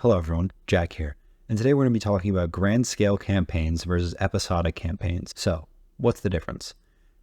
Hello everyone, Jack here, and today we're going to be talking about grand scale campaigns versus episodic campaigns. So, what's the difference?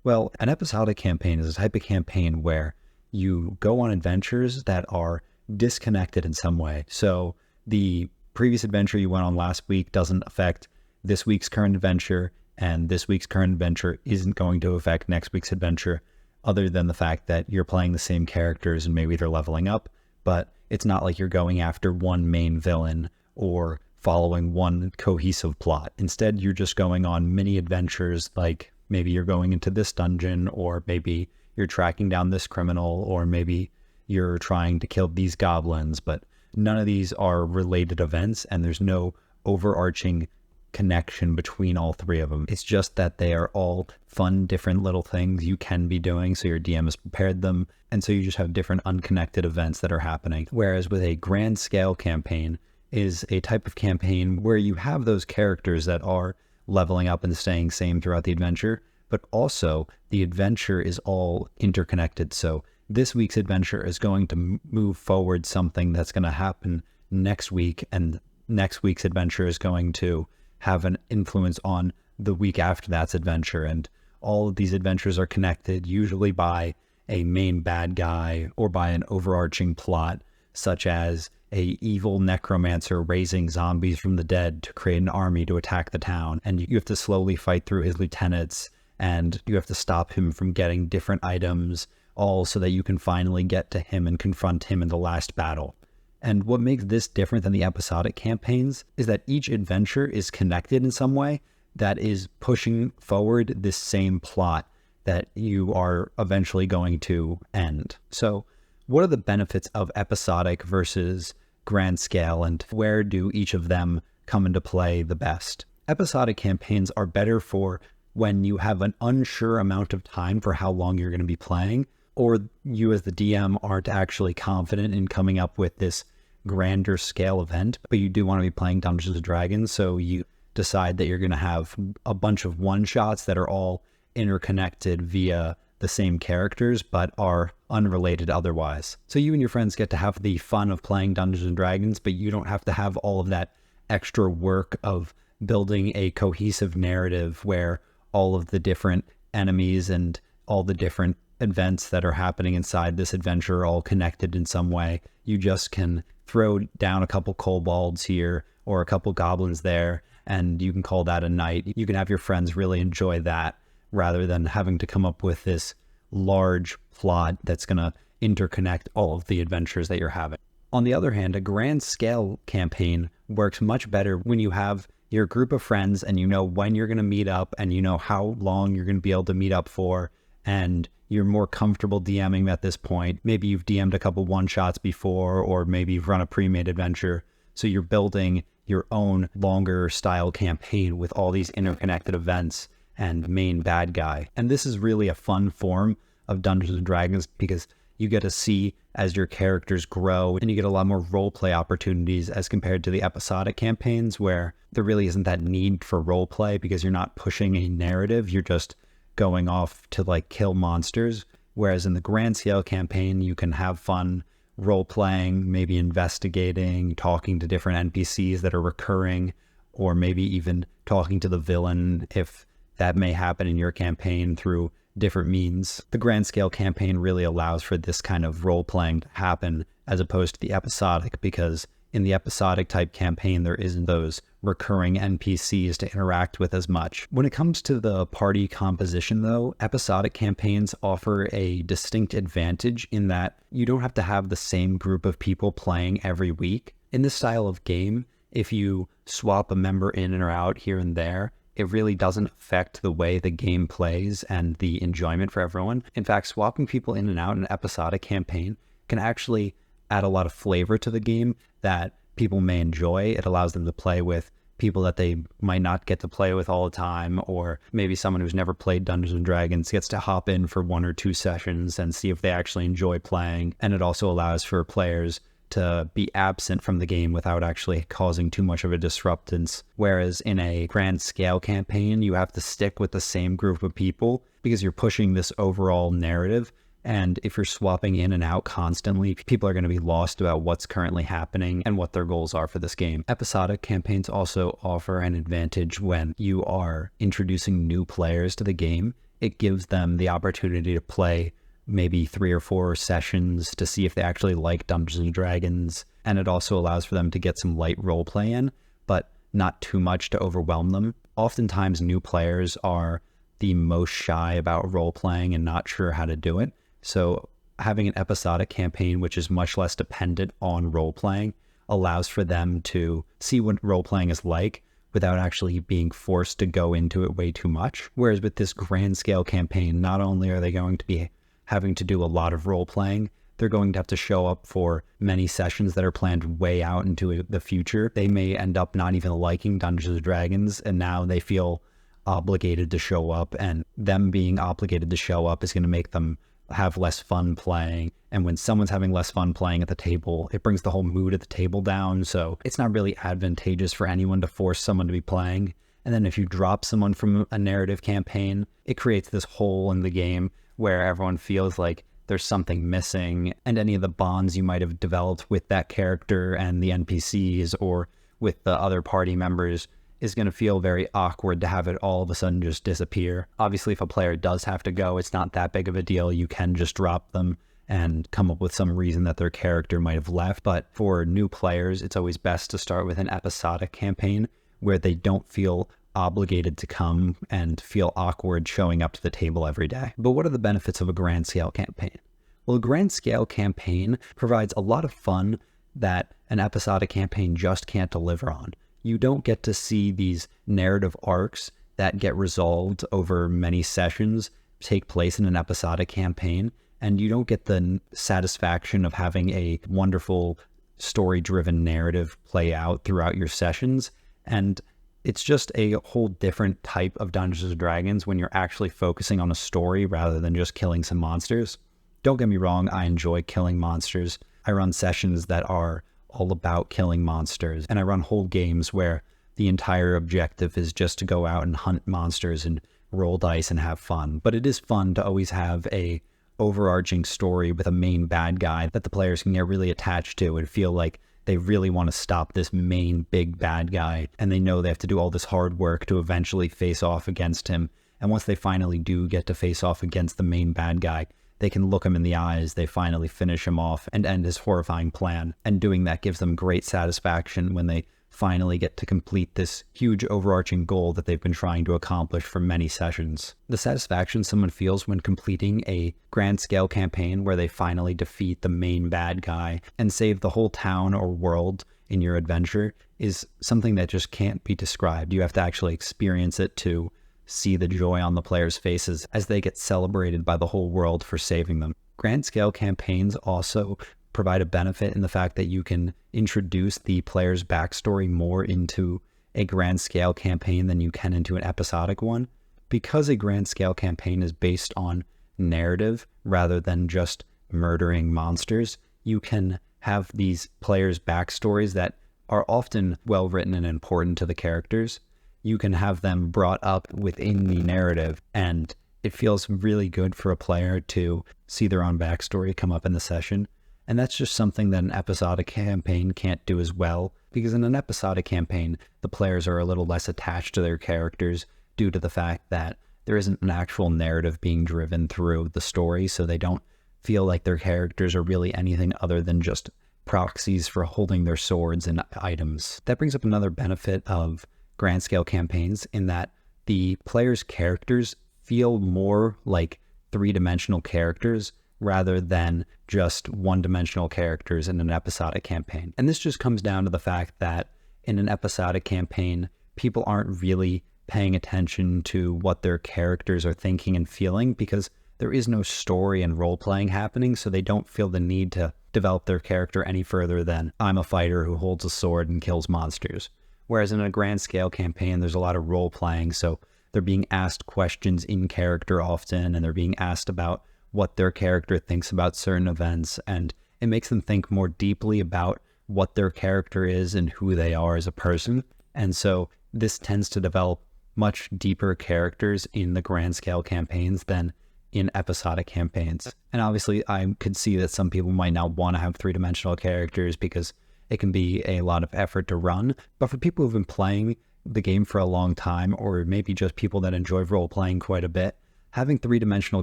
Well, an episodic campaign is a type of campaign where you go on adventures that are disconnected in some way. So, the previous adventure you went on last week doesn't affect this week's current adventure, and this week's current adventure isn't going to affect next week's adventure, other than the fact that you're playing the same characters and maybe they're leveling up, but it's not like you're going after one main villain or following one cohesive plot. Instead, you're just going on mini adventures, like maybe you're going into this dungeon, or maybe you're tracking down this criminal, or maybe you're trying to kill these goblins, but none of these are related events and there's no overarching connection between all three of them. It's just that they are all fun, different little things you can be doing, so your DM has prepared them, and so you just have different unconnected events that are happening. Whereas with a grand scale campaign is a type of campaign where you have those characters that are leveling up and staying same throughout the adventure, but also the adventure is all interconnected. So this week's adventure is going to move forward something that's going to happen next week, and next week's adventure is going to have an influence on the week after that's adventure. And all of these adventures are connected, usually by a main bad guy or by an overarching plot, such as a evil necromancer raising zombies from the dead to create an army to attack the town. And you have to slowly fight through his lieutenants, and you have to stop him from getting different items, all so that you can finally get to him and confront him in the last battle. And what makes this different than the episodic campaigns is that each adventure is connected in some way that is pushing forward this same plot that you are eventually going to end. So what are the benefits of episodic versus grand scale, and where do each of them come into play the best? Episodic campaigns are better for when you have an unsure amount of time for how long you're going to be playing, or you as the DM aren't actually confident in coming up with this grander scale event, but you do want to be playing Dungeons & Dragons, so you decide that you're going to have a bunch of one-shots that are all interconnected via the same characters, but are unrelated otherwise. So you and your friends get to have the fun of playing Dungeons & Dragons, but you don't have to have all of that extra work of building a cohesive narrative where all of the different enemies and all the different events that are happening inside this adventure are all connected in some way. You just can throw down a couple kobolds here or a couple goblins there, and you can call that a night. You can have your friends really enjoy that, rather than having to come up with this large plot that's going to interconnect all of the adventures that you're having. On the other hand, a grand scale campaign works much better when you have your group of friends and you know when you're going to meet up and you know how long you're going to be able to meet up for, and you're more comfortable DMing at this point. Maybe you've DM'd a couple one-shots before, or maybe you've run a pre-made adventure. So you're building your own longer style campaign with all these interconnected events and main bad guy. And this is really a fun form of Dungeons & Dragons because you get to see as your characters grow, and you get a lot more role play opportunities as compared to the episodic campaigns, where there really isn't that need for role play because you're not pushing a narrative. You're just going off to like kill monsters. Whereas in the grand scale campaign, you can have fun role playing, maybe investigating, talking to different NPCs that are recurring, or maybe even talking to the villain if that may happen in your campaign through different means. The grand scale campaign really allows for this kind of role playing to happen as opposed to the episodic, because in the episodic type campaign, there isn't those recurring NPCs to interact with as much. When it comes to the party composition though, episodic campaigns offer a distinct advantage in that you don't have to have the same group of people playing every week. In this style of game, if you swap a member in or out here and there, it really doesn't affect the way the game plays and the enjoyment for everyone. In fact, swapping people in and out in an episodic campaign can actually add a lot of flavor to the game that people may enjoy. It allows them to play with people that they might not get to play with all the time, or maybe someone who's never played Dungeons & Dragons gets to hop in for 1 or 2 sessions and see if they actually enjoy playing. And it also allows for players to be absent from the game without actually causing too much of a disruptance. Whereas in a grand scale campaign, you have to stick with the same group of people because you're pushing this overall narrative And if you're swapping in and out constantly, people are going to be lost about what's currently happening and what their goals are for this game. Episodic campaigns also offer an advantage when you are introducing new players to the game. It gives them the opportunity to play maybe 3 or 4 sessions to see if they actually like Dungeons and Dragons. And it also allows for them to get some light role play in, but not too much to overwhelm them. Oftentimes new players are the most shy about role playing and not sure how to do it. So having an episodic campaign, which is much less dependent on role playing, allows for them to see what role playing is like without actually being forced to go into it way too much. Whereas with this grand scale campaign, not only are they going to be having to do a lot of role playing, they're going to have to show up for many sessions that are planned way out into the future. They may end up not even liking Dungeons and Dragons, and now they feel obligated to show up, and them being obligated to show up is going to make them have less fun playing. And when someone's having less fun playing at the table, it brings the whole mood at the table down. So it's not really advantageous for anyone to force someone to be playing. And then if you drop someone from a narrative campaign, it creates this hole in the game where everyone feels like there's something missing, and any of the bonds you might have developed with that character and the NPCs or with the other party members is going to feel very awkward to have it all of a sudden just disappear. Obviously, if a player does have to go, it's not that big of a deal. You can just drop them and come up with some reason that their character might have left. But for new players, it's always best to start with an episodic campaign where they don't feel obligated to come and feel awkward showing up to the table every day. But what are the benefits of a grand scale campaign? Well, a grand scale campaign provides a lot of fun that an episodic campaign just can't deliver on. You don't get to see these narrative arcs that get resolved over many sessions take place in an episodic campaign, and you don't get the satisfaction of having a wonderful story-driven narrative play out throughout your sessions. And it's just a whole different type of Dungeons & Dragons when you're actually focusing on a story rather than just killing some monsters. Don't get me wrong, I enjoy killing monsters. I run sessions that are all about killing monsters, and I run whole games where the entire objective is just to go out and hunt monsters and roll dice and have fun. But it is fun to always have a overarching story with a main bad guy that the players can get really attached to and feel like they really want to stop this main big bad guy, and they know they have to do all this hard work to eventually face off against him. And once they finally do get to face off against the main bad guy, they can look him in the eyes, they finally finish him off and end his horrifying plan. And doing that gives them great satisfaction when they finally get to complete this huge overarching goal that they've been trying to accomplish for many sessions. The satisfaction someone feels when completing a grand scale campaign where they finally defeat the main bad guy and save the whole town or world in your adventure is something that just can't be described. You have to actually experience it to see the joy on the players' faces as they get celebrated by the whole world for saving them. Grand scale campaigns also provide a benefit in the fact that you can introduce the player's backstory more into a grand scale campaign than you can into an episodic one. Because a grand scale campaign is based on narrative rather than just murdering monsters, you can have these players' backstories that are often well written and important to the characters. You can have them brought up within the narrative, and it feels really good for a player to see their own backstory come up in the session. And that's just something that an episodic campaign can't do as well, because in an episodic campaign, the players are a little less attached to their characters due to the fact that there isn't an actual narrative being driven through the story, so they don't feel like their characters are really anything other than just proxies for holding their swords and items. That brings up another benefit of grand scale campaigns in that the players' characters feel more like three-dimensional characters rather than just one-dimensional characters in an episodic campaign. And this just comes down to the fact that in an episodic campaign, people aren't really paying attention to what their characters are thinking and feeling because there is no story and role-playing happening, so they don't feel the need to develop their character any further than I'm a fighter who holds a sword and kills monsters. Whereas in a grand scale campaign, there's a lot of role playing, so they're being asked questions in character often, and they're being asked about what their character thinks about certain events, and it makes them think more deeply about what their character is and who they are as a person. And so this tends to develop much deeper characters in the grand scale campaigns than in episodic campaigns. And obviously I could see that some people might not want to have three-dimensional characters because it can be a lot of effort to run. But for people who've been playing the game for a long time, or maybe just people that enjoy role-playing quite a bit, having three-dimensional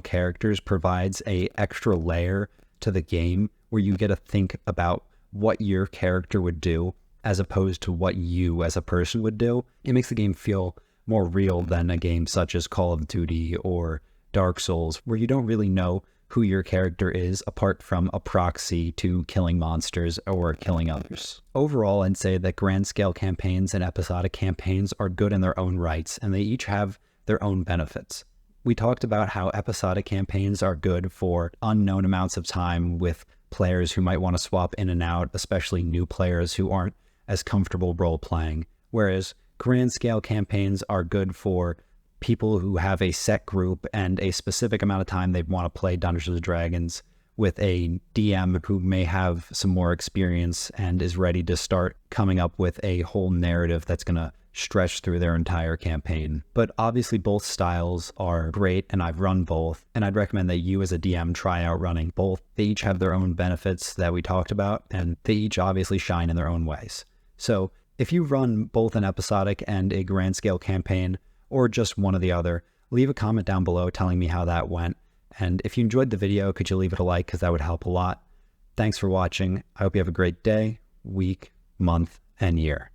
characters provides a extra layer to the game where you get to think about what your character would do as opposed to what you as a person would do. It makes the game feel more real than a game such as Call of Duty or Dark Souls, where you don't really know who your character is apart from a proxy to killing monsters or killing others. Overall, I'd say that grand scale campaigns and episodic campaigns are good in their own rights, and they each have their own benefits. We talked about how episodic campaigns are good for unknown amounts of time with players who might want to swap in and out, especially new players who aren't as comfortable role-playing, whereas grand scale campaigns are good for people who have a set group and a specific amount of time they want to play Dungeons & Dragons with a DM who may have some more experience and is ready to start coming up with a whole narrative that's going to stretch through their entire campaign. But obviously both styles are great, and I've run both, and I'd recommend that you as a DM try out running both. They each have their own benefits that we talked about, and they each obviously shine in their own ways. So if you run both an episodic and a grand scale campaign, or just one or the other, leave a comment down below telling me how that went. And if you enjoyed the video, could you leave it a like, because that would help a lot. Thanks for watching. I hope you have a great day, week, month, and year.